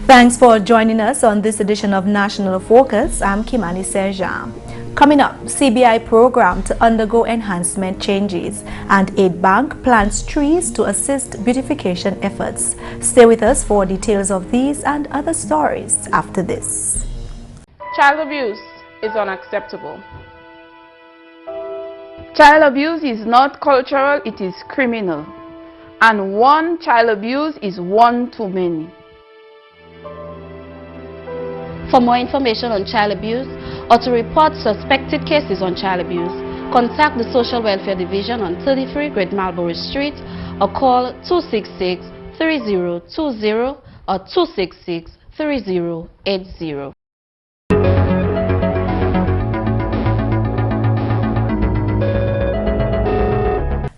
Thanks for joining us on this edition of National Focus. I'm Kimani St. Coming up, CBI program to undergo enhancement changes, and Aid Bank plants trees to assist beautification efforts. Stay with us for details of these and other stories after this. Child abuse is unacceptable. Child abuse is not cultural, it is criminal. And one child abuse is one too many. For more information on child abuse or to report suspected cases on child abuse, contact the Social Welfare Division on 33 Great Marlborough Street or call 266-3020 or 266-3080.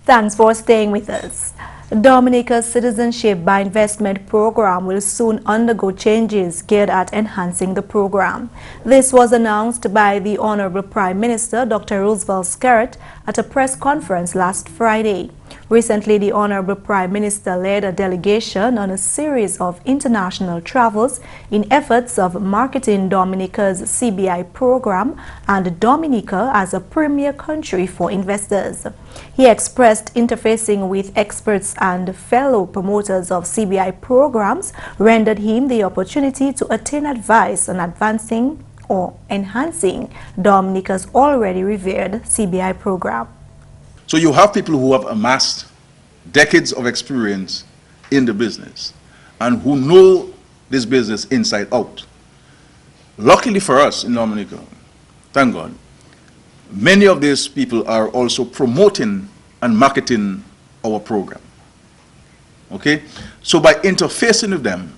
Thanks for staying with us. Dominica's Citizenship by Investment program will soon undergo changes geared at enhancing the program. This was announced by the Honorable Prime Minister Dr. Roosevelt Skerrit at a press conference last Friday. Recently, the Honorable Prime Minister led a delegation on a series of international travels in efforts of marketing Dominica's CBI program and Dominica as a premier country for investors. He expressed interfacing with experts and fellow promoters of CBI programs rendered him the opportunity to attain advice on advancing or enhancing Dominica's already revered CBI program. So you have people who have amassed decades of experience in the business and who know this business inside out. Luckily for us in Dominica, thank God, many of these people are also promoting and marketing our program. Okay? So by interfacing with them,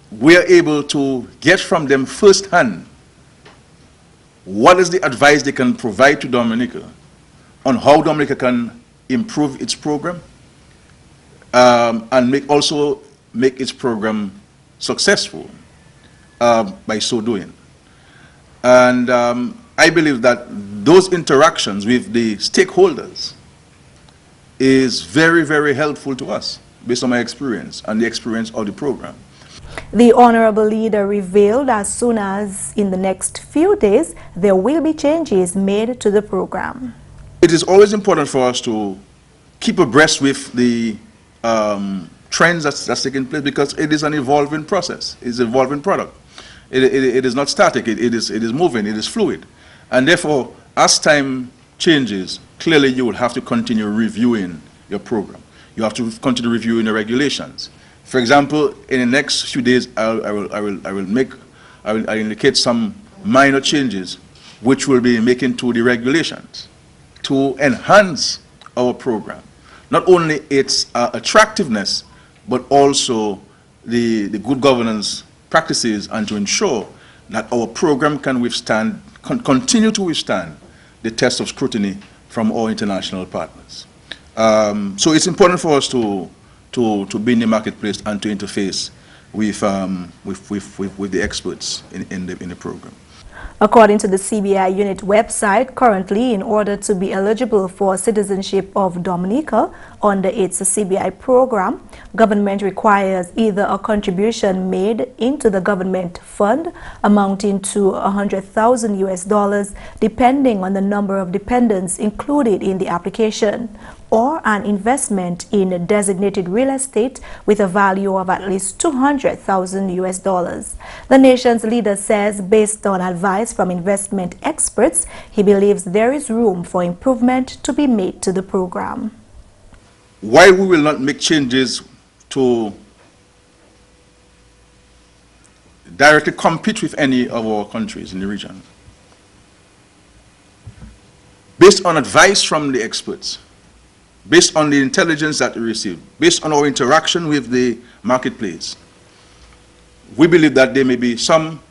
we are able to get from them firsthand what is the advice they can provide to Dominica on how Dominica can improve its program and also make its program successful by so doing. And I believe that those interactions with the stakeholders is very, very helpful to us based on my experience and the experience of the program. The Honorable Leader revealed as soon as in the next few days there will be changes made to the program. It is always important for us to keep abreast with the trends that's taking place because it is an evolving process. It's an evolving product. It is not static. It is moving. It is fluid. And therefore, as time changes, clearly you will have to continue reviewing your program. You have to continue reviewing the regulations. For example, in the next few days, I will indicate some minor changes which we'll be making to the regulations to enhance our program. Not only its attractiveness, but also the good governance practices and to ensure that our program can continue to withstand the test of scrutiny from our international partners. So it's important for us to be in the marketplace and to interface with the experts in the program. According to the CBI unit website, currently, in order to be eligible for citizenship of Dominica under its CBI program, government requires either a contribution made into the government fund amounting to $100,000 depending on the number of dependents included in the application, or an investment in designated real estate with a value of at least $200,000. The nation's leader says, based on advice from investment experts, he believes there is room for improvement to be made to the program. While we will not make changes to directly compete with any of our countries in the region, based on advice from the experts, based on the intelligence that we receive, based on our interaction with the marketplace, we believe that there may be some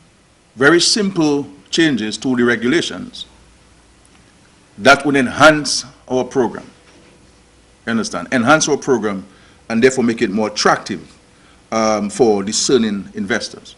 very simple changes to the regulations that would enhance our program. You understand? Enhance our program and therefore make it more attractive for discerning investors.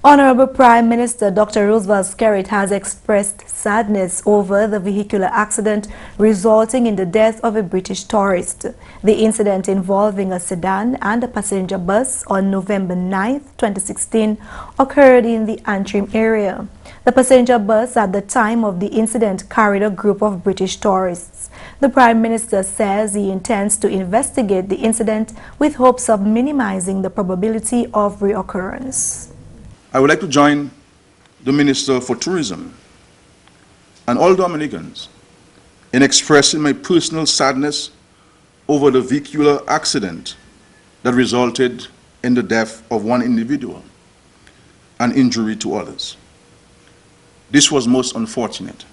Honorable Prime Minister Dr. Roosevelt Skerrit has expressed sadness over the vehicular accident resulting in the death of a British tourist. The incident involving a sedan and a passenger bus on November 9, 2016 occurred in the Antrim area. The passenger bus at the time of the incident carried a group of British tourists. The Prime Minister says he intends to investigate the incident with hopes of minimizing the probability of reoccurrence. I would like to join the Minister for Tourism and all Dominicans in expressing my personal sadness over the vehicular accident that resulted in the death of one individual and injury to others. This was most unfortunate,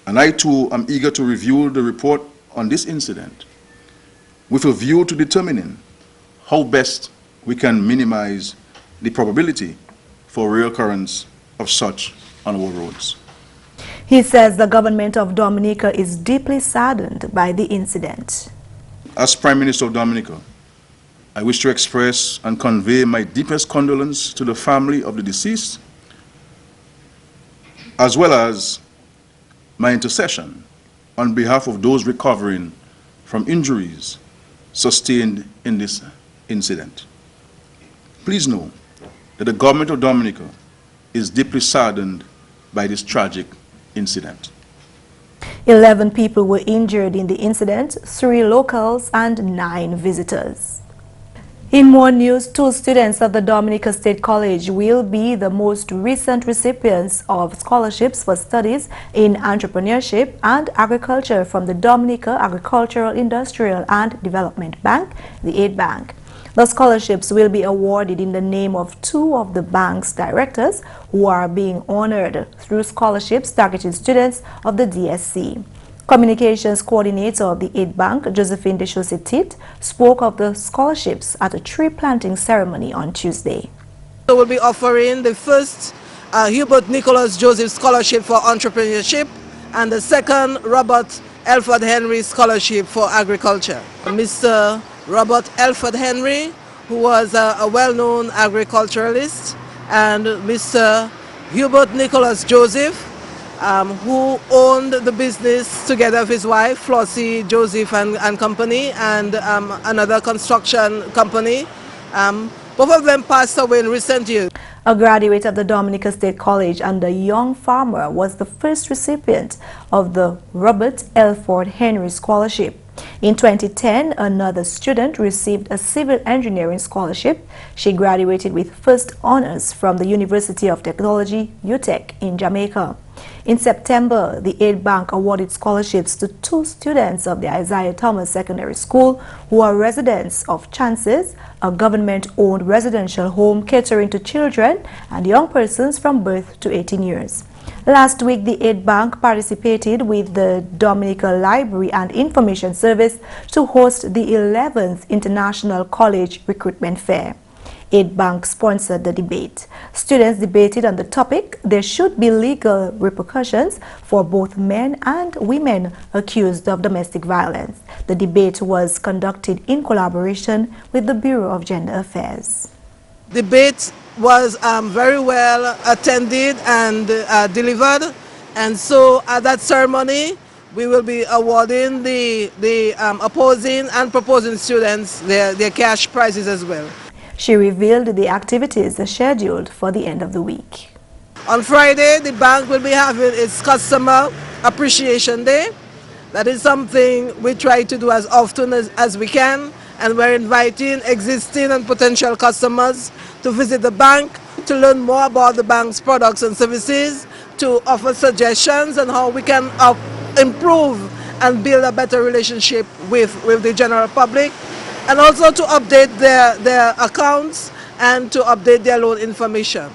and I too am eager to review the report on this incident with a view to determining how best we can minimize the probability for reoccurrence of such on our roads. He says the government of Dominica is deeply saddened by the incident. As Prime Minister of Dominica, I wish to express and convey my deepest condolence to the family of the deceased, as well as my intercession on behalf of those recovering from injuries sustained in this incident. Please know that the government of Dominica is deeply saddened by this tragic incident. 11 people were injured in the incident, 3 locals and 9 visitors. In more news, 2 students of the Dominica State College will be the most recent recipients of scholarships for studies in entrepreneurship and agriculture from the Dominica Agricultural, Industrial and Development Bank, the Aid Bank. The scholarships will be awarded in the name of 2 of the bank's directors who are being honored through scholarships targeting students of the DSC. Communications coordinator of the Aid Bank, Josephine Deshosetit, spoke of the scholarships at a tree planting ceremony on Tuesday. So we'll be offering the first Hubert Nicholas Joseph Scholarship for Entrepreneurship and the second Robert Elford Henry Scholarship for Agriculture. Mr. Robert Elford Henry, who was a well-known agriculturalist, and Mr. Hubert Nicholas Joseph, who owned the business together with his wife, Flossie Joseph and Company, and another construction company. Both of them passed away in recent years. A graduate of the Dominica State College and a young farmer was the first recipient of the Robert Elford Henry Scholarship. In 2010, another student received a civil engineering scholarship. She graduated with first honors from the University of Technology, UTech, in Jamaica. In September, the Aid Bank awarded scholarships to 2 students of the Isaiah Thomas Secondary School who are residents of Chances, a government-owned residential home catering to children and young persons from birth to 18 years. Last week, the Aid Bank participated with the Dominica Library and Information Service to host the 11th International College Recruitment Fair. Aid Bank sponsored the debate. Students debated on the topic, there should be legal repercussions for both men and women accused of domestic violence. The debate was conducted in collaboration with the Bureau of Gender Affairs. Debate was very well attended and delivered, and so at that ceremony we will be awarding the opposing and proposing students their cash prizes as well. She revealed the activities scheduled for the end of the week. On Friday, the bank will be having its Customer Appreciation Day. That is something we try to do as often as we can, and we're inviting existing and potential customers to visit the bank to learn more about the bank's products and services, to offer suggestions on how we can improve and build a better relationship with the general public, and also to update their accounts and to update their loan information.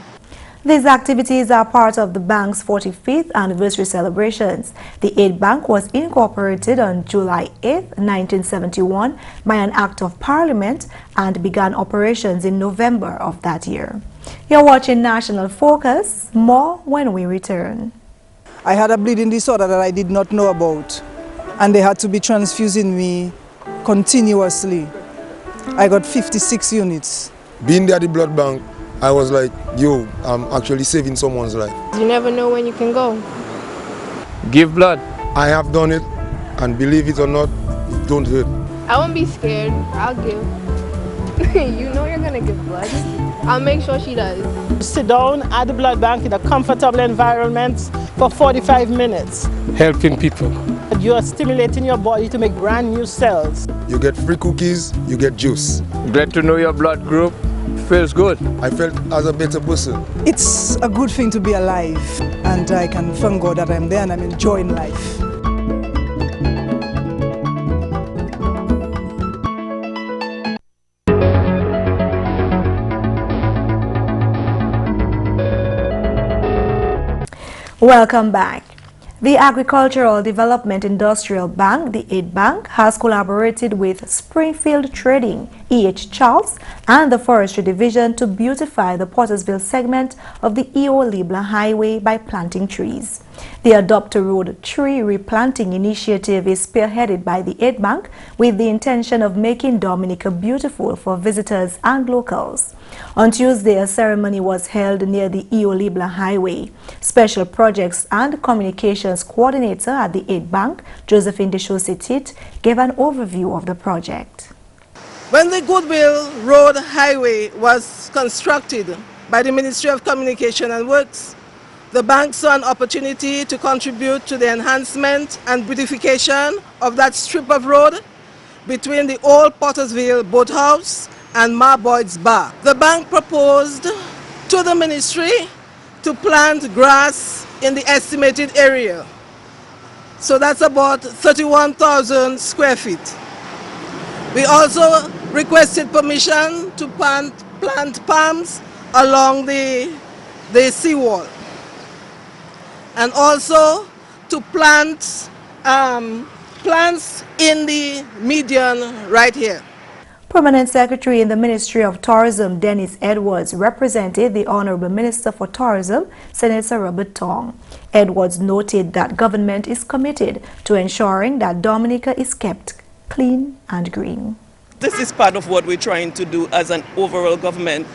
These activities are part of the bank's 45th anniversary celebrations. The Aid Bank was incorporated on July 8, 1971 by an Act of Parliament and began operations in November of that year. You're watching National Focus. More when we return. I had a bleeding disorder that I did not know about, and they had to be transfusing me continuously. I got 56 units. Being there at the blood bank, I was like, yo, I'm actually saving someone's life. You never know when you can go. Give blood. I have done it, and believe it or not, it don't hurt. I won't be scared. I'll give. You know you're gonna give blood. I'll make sure she does. Sit down at the blood bank in a comfortable environment for 45 minutes. Helping people. You are stimulating your body to make brand new cells. You get free cookies, you get juice. Glad to know your blood group. Feels good. I felt as a better person. It's a good thing to be alive, and I can thank God that I'm there and I'm enjoying life. Welcome back. The Agricultural Development Industrial Bank, the Aid Bank, has collaborated with Springfield Trading, E.H. Charles, and the Forestry Division to beautify the Pottersville segment of the Eo-Libla Highway by planting trees. The Adopt a Road tree replanting initiative is spearheaded by the Aid Bank with the intention of making Dominica beautiful for visitors and locals. On Tuesday, a ceremony was held near the Eo-Libla Highway. Special Projects and Communications Coordinator at the Aid Bank, Josephine Deschaussetit, gave an overview of the project. When the Goodwill Road Highway was constructed by the Ministry of Communication and Works, the bank saw an opportunity to contribute to the enhancement and beautification of that strip of road between the old Pottersville Boathouse and Marboyd's Bar. The bank proposed to the ministry to plant grass in the estimated area. So that's about 31,000 square feet. We also requested permission to plant palms along the seawall, and also to plant plants in the median right here. Permanent Secretary in the Ministry of Tourism, Dennis Edwards, represented the Honorable Minister for Tourism, Senator Robert Tong. Edwards noted that government is committed to ensuring that Dominica is kept clean and green. This is part of what we're trying to do as an overall government,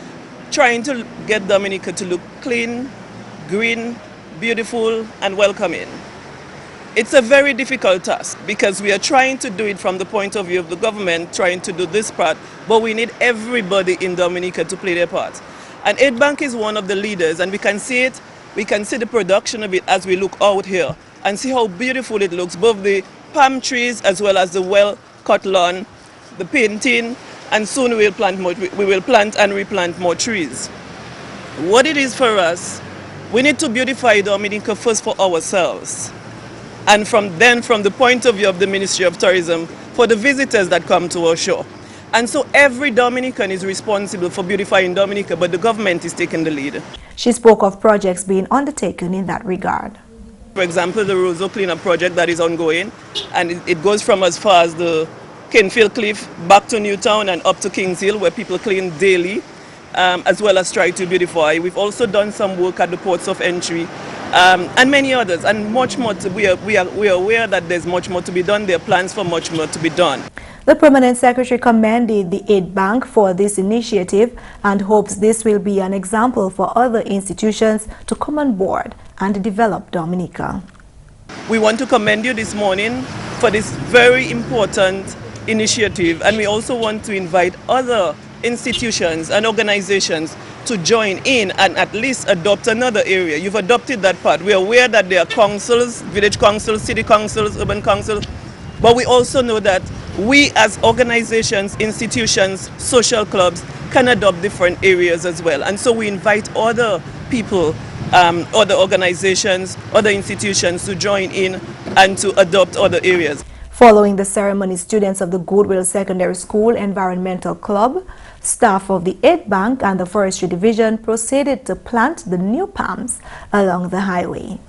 trying to get Dominica to look clean, green, beautiful and welcoming. It's a very difficult task because we are trying to do it from the point of view of the government, trying to do this part, but we need everybody in Dominica to play their part. And Aid Bank is one of the leaders, and we can see it, we can see the production of it as we look out here and see how beautiful it looks, both the palm trees as well as the well-cut lawn, the painting, and soon we will plant and replant more trees. What it is for us, we need to beautify Dominica first for ourselves. And from the point of view of the Ministry of Tourism, for the visitors that come to our shore. And so every Dominican is responsible for beautifying Dominica, but the government is taking the lead. She spoke of projects being undertaken in that regard. For example, the Roseau cleanup project that is ongoing, and it goes from as far as the Kinfield Cliff back to Newtown and up to Kings Hill, where people clean daily, as well as try to beautify. We've also done some work at the ports of entry, and many others, and much more. We are aware that there's much more to be done. There are plans for much more to be done. The Permanent Secretary commended the Aid Bank for this initiative and hopes this will be an example for other institutions to come on board and develop Dominica. We want to commend you this morning for this very important initiative, and we also want to invite other institutions and organizations to join in and at least adopt another area. You've adopted that part. We are aware that there are councils, village councils, city councils, urban councils, but we also know that we as organizations, institutions, social clubs can adopt different areas as well. And so we invite other people, other organizations, other institutions to join in and to adopt other areas. Following the ceremony, students of the Goodwill Secondary School Environmental Club, staff of the Aid Bank and the Forestry Division proceeded to plant the new palms along the highway.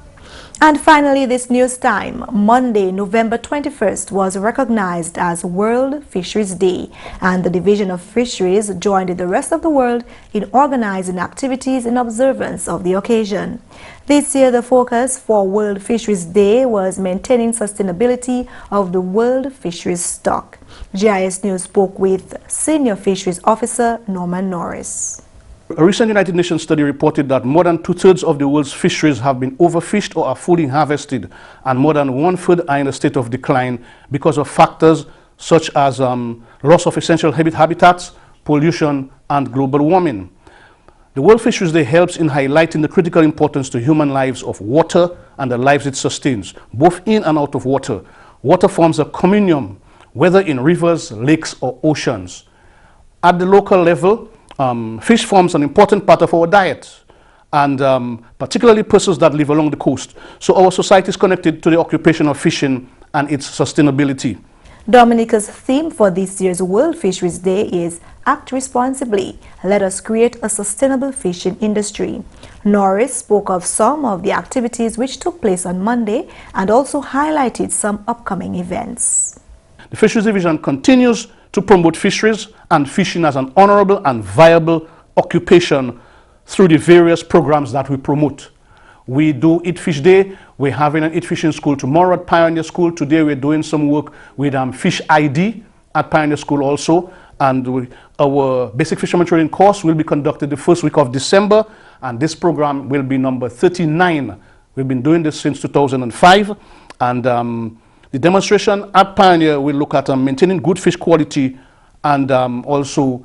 And finally, this news time, Monday, November 21st, was recognized as World Fisheries Day, and the Division of Fisheries joined the rest of the world in organizing activities in observance of the occasion. This year, the focus for World Fisheries Day was maintaining sustainability of the world fisheries stock. GIS News spoke with Senior Fisheries Officer Norman Norris. A recent United Nations study reported that more than 2/3 of the world's fisheries have been overfished or are fully harvested, and more than 1/3 are in a state of decline because of factors such as loss of essential habitats, pollution, and global warming. The World Fisheries Day helps in highlighting the critical importance to human lives of water and the lives it sustains, both in and out of water. Water forms a communion, whether in rivers, lakes, or oceans. At the local level, fish forms an important part of our diet, and particularly persons that live along the coast. So our society is connected to the occupation of fishing and its sustainability. Dominica's theme for this year's World Fisheries Day is Act Responsibly. Let us create a sustainable fishing industry. Norris spoke of some of the activities which took place on Monday and also highlighted some upcoming events. The Fisheries Division continues to promote fisheries and fishing as an honorable and viable occupation through the various programs that we promote. We do Eat Fish Day. We're having an Eat Fishing School tomorrow at Pioneer School. Today we're doing some work with Fish ID at Pioneer School also. And our basic fisherman training course will be conducted the first week of December. And this program will be number 39. We've been doing this since 2005. And the demonstration at Pioneer will look at maintaining good fish quality and also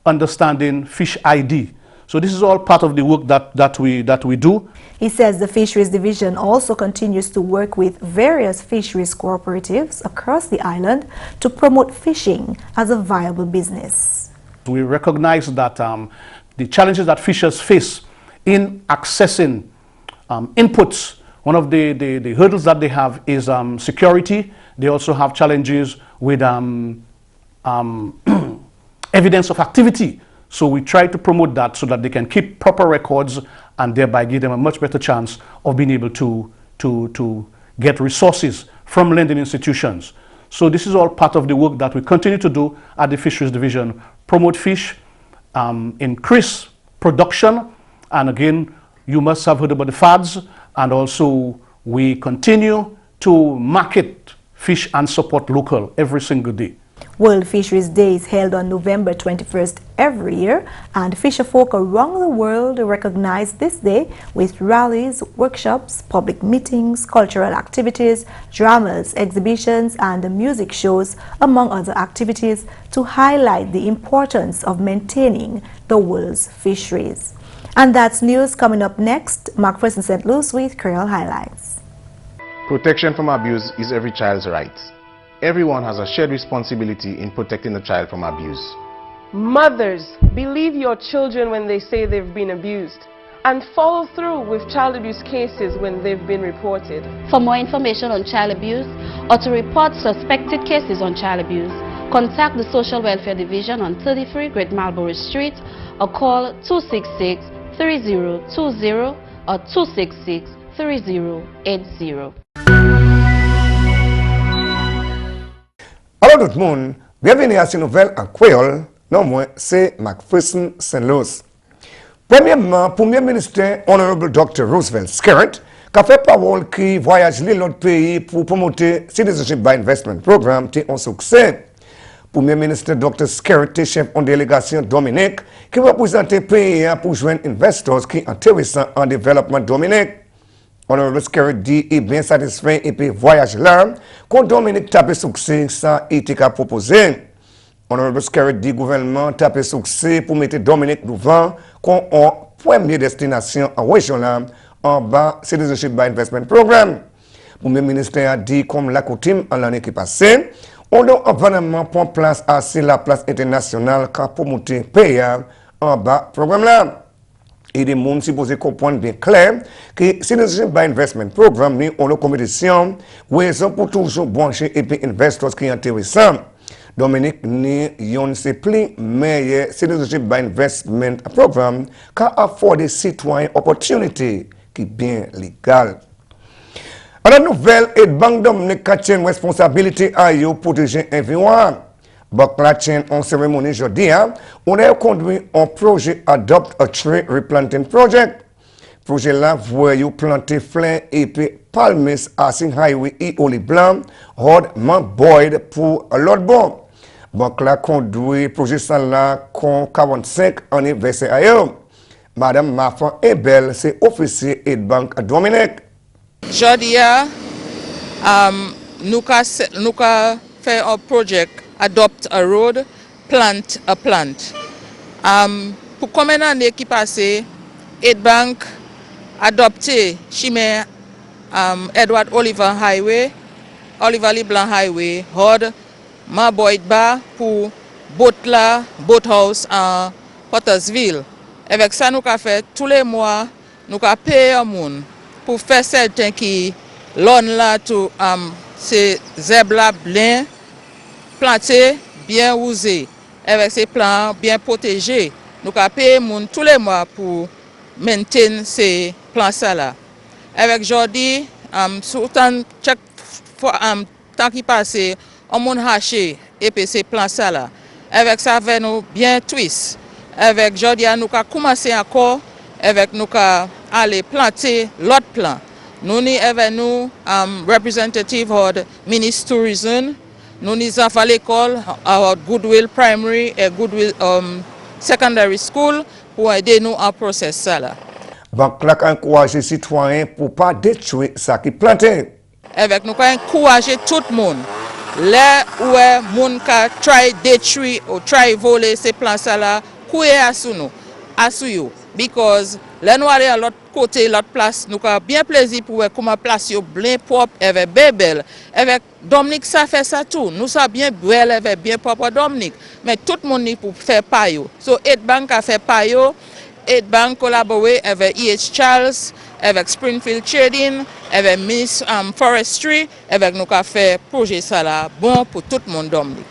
understanding fish ID. So this is all part of the work that we do. He says the Fisheries Division also continues to work with various fisheries cooperatives across the island to promote fishing as a viable business. We recognize that the challenges that fishers face in accessing inputs, one of the hurdles that they have is security. They also have challenges with evidence of activity. So we try to promote that so that they can keep proper records and thereby give them a much better chance of being able to get resources from lending institutions. So this is all part of the work that we continue to do at the Fisheries Division. Promote fish, increase production, and again, you must have heard about the FADs, and also we continue to market fish and support local every single day. World Fisheries Day is held on November 21st every year, and fisherfolk around the world recognize this day with rallies, workshops, public meetings, cultural activities, dramas, exhibitions, and music shows, among other activities, to highlight the importance of maintaining the world's fisheries. And that's news. Coming up next, Mc Pherson St. Luce with Creole Highlights. Protection from abuse is every child's right. Everyone has a shared responsibility in protecting the child from abuse. Mothers, believe your children when they say they've been abused, and follow through with child abuse cases when they've been reported. For more information on child abuse or to report suspected cases on child abuse, contact the Social Welfare Division on 33 Great Marlborough Street or call 266-3020 or 266-3080. Alors tout le monde, bienvenue à cette nouvelle en créole. Non, moi, c'est Mc Pherson St. Premièrement, Premier ministre Honorable Dr. Roosevelt Skerritt, qui a fait parole qui voyage l'autre pays pour promouvoir Citizenship by Investment Program, qui un succès. Premier ministre Dr. Skerritt est chef en délégation Dominique, qui représente le pays pour joindre investors qui sont intéressants en développement Dominique. Honorable Skerritt dit est bien satisfait et puis voyage là, quand Dominique tape succès, ça été proposé. Honorable Skerritt dit gouvernement tape succès pour mettre Dominique devant quand on première destination en région là, en bas Citizenship by Investment Program. Le Premier ministre a dit comme la coutume en l'année qui passée, on doit évidemment prendre place à la place internationale pour monter pays en bas programme là. Et des gens supposés comprendre bien clair que Citizenship by Investment Program ni on la compétition, raison pour toujours brancher et puis investors qui sont intéressants. Dominique ni yon se plus meilleur Citizenship by Investment Program qu'a offert des citoyens opportunité qui bien légal. À la nouvelle, et Banque Dominique a une responsabilité à yo protéger l'environnement. Banque la tienne en cérémonie jeudi, on a conduit un projet Adopt a Tree Replanting Project. Projet là, voyez planter fleurs et puis palmes à Sing Highway et Oli Blanc, Rod Mount Boyd pour l'autre bord. Banque la conduit projet ça là, con 45 anniversaire ailleurs. Madame Mafan Ebel, c'est officier Aid Bank Dominique. Jodi nous avons fait un projet Adopt a Road, Plant a Plant. Pour combien d'années qui passent, Aid Bank adopté chemin Edward Oliver Highway, Oliver Leblanc Highway, Hod, Maboid Bar pour Boathouse en Pottersville. Avec ça, nous avons fait tous les mois, nous avons payé un monde pour faire certains qui l'on là tout ces zèbres là bien plantés, bien usés, avec ces plants bien protégés. Nous avons payé un monde tous les mois pour maintenir ces plants là. Avec Jordi, chaque fois, temps qui passe, on m'a haché et puis ces plants là. Avec ça, nous bien twist. Avec Jordi, nous avons commencé encore, avec nous avons aller planter l'autre plant. Nous avons representative de ministre tourism, nous avons à l'école, à Goodwill Primary et Goodwill Secondary School pour aider nous en process là. Banque là encourager les citoyens pour ne pas détruire ce qui est planté. Avec nous encourager tout le monde. Là où les gens qui détruire ou voler ces plants là, courir à nous, à nous. Because là nous aller à l'autre côté, l'autre place, nous avons bien plaisir pour voir comment place yo bien propre, avec belle. Avec Dominique ça fait ça tout. Nous ça bien belle, avec bien propre Dominique. Mais tout le monde pour faire payo. So Aid Bank a fait payo. Aid Bank collaboré avec E.H. Charles, avec Springfield Trading, avec Miss Forestry, avec nous avons fait projet ça là bon pour tout le monde Dominique.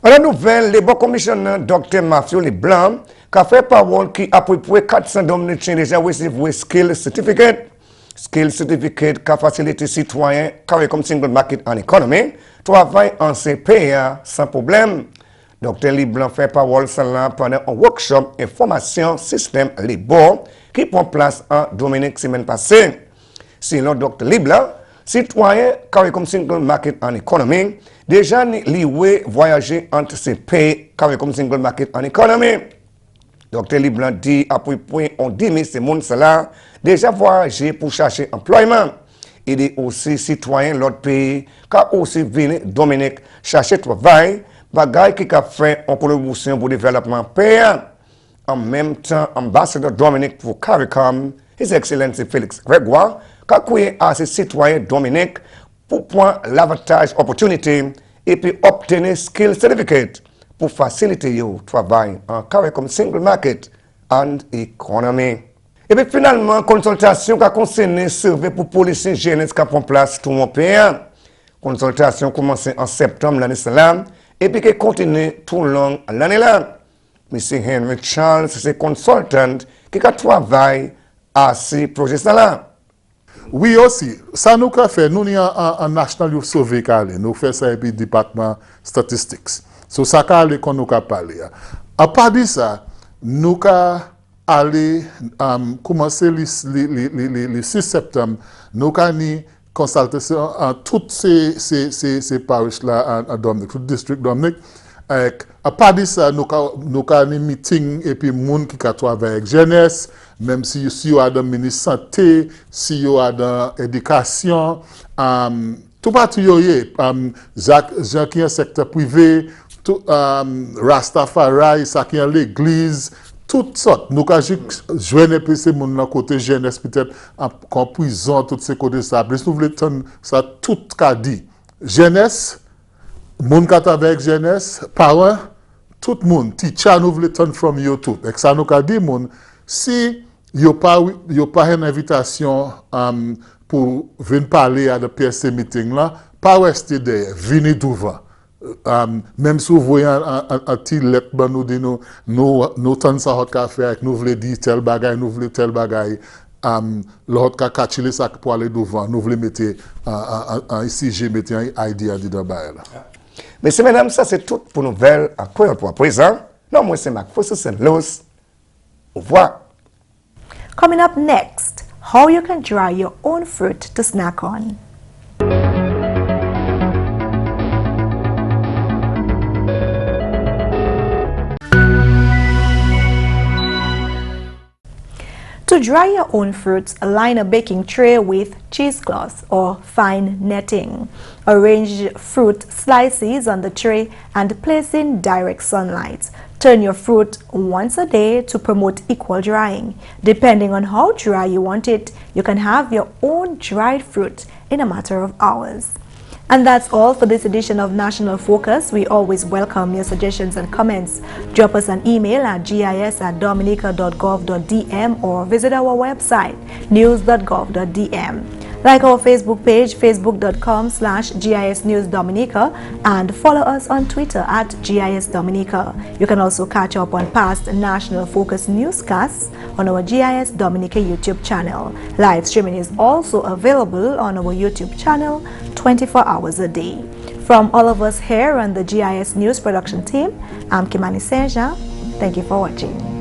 La nouvelle, le bon commissionnaire Dr. Mathieu Leblanc, qui a fait parole qui a peu près 400 Dominicains déjà reçu Skill Certificate. Skill Certificate qui a facilité citoyens, carré comme single market en économie, travail en CPA sans problème. Dr. Leblanc fait parole pendant un workshop et formation système Libor qui prend place en Dominique semaine passée. Selon Dr. Leblanc, citoyens carré comme single market en économie, déjà lié voyager entre ces pays carré comme single market en économie. Dr. Leblanc dit après point on dit mais ces monde là déjà voyager pour chercher employement. Il est aussi citoyen l'autre pays qui aussi venu Dominique chercher travail. Bagay qui a fait en contribution pour le développement payant. En même temps, ambassadeur Dominique pour CARICOM, His Excellency Félix Grégoire, qui a créé à ses citoyens Dominique pour prendre l'avantage opportunité et puis obtenir skill certificate pour faciliter le travail en CARICOM single market and economy. Et puis finalement, consultation qui a concerné survey pour policiers jeunesse qui a pris place tout mon pays. Consultation commencé en septembre l'année dernière. Et puis qui continue tout le long l'année là. M. Henry Charles, c'est consultant qui a travaillé à ce projet-là. Oui aussi, ça nous a fait, nous avons un National Youth Survey, nous faisons ça et puis département statistics. So ça qu'on nous a parlé. À part de ça, nous avons allé commencer le 6 septembre, nous avons consultation en toutes ces parishes-là en Dominique, tout le district Dominique. À part de ça, nous avons un meeting et puis les gens qui travaillent avec jeunesse, même si vous avez dans le ministre de la Santé, si vous avez dans l'éducation, tout partout, Jacques qui est un secteur privé, Rastafari, ça qui est l'église, toutes sortes. Nous avons joué ces gens côté jeunesse, peut-être en prison, tous ces côtés ça. Nous voulons ça tout cas dit. Jeunesse, moun qui avec jeunesse, parents, tout le monde, teacher, nous voulons turn from you tout. Et ça nous a dit, si il n'y a pas une invitation pour venir parler à la PSC meeting là, pas rester derrière, venez devant. Même si vous voyez un petit lettre, nous disons, nous tenons ça à faire, nous voulons dire tel bagage, nous voulons tel bagage. L'autre cas catcher ça pour aller devant, nous voulons mettre un ICG, mettre un idea dedans. Messieurs, mesdames, ça c'est tout pour nouvelles à pour présent. Non, moi c'est Mc Pherson St. Luce. Au revoir. Coming up next, how you can dry your own fruit to snack on. To dry your own fruits, line a baking tray with cheesecloth or fine netting. Arrange fruit slices on the tray and place in direct sunlight. Turn your fruit once a day to promote equal drying. Depending on how dry you want it, you can have your own dried fruit in a matter of hours. And that's all for this edition of National Focus. We always welcome your suggestions and comments. Drop us an email at gis@dominica.gov.dm or visit our website news.gov.dm. Like our Facebook page, facebook.com/GIS News Dominica, and follow us on Twitter at GIS Dominica. You can also catch up on past National Focus newscasts on our GIS Dominica YouTube channel. Live streaming is also available on our YouTube channel 24 hours a day. From all of us here on the GIS News production team, I'm Kimani St. Thank you for watching.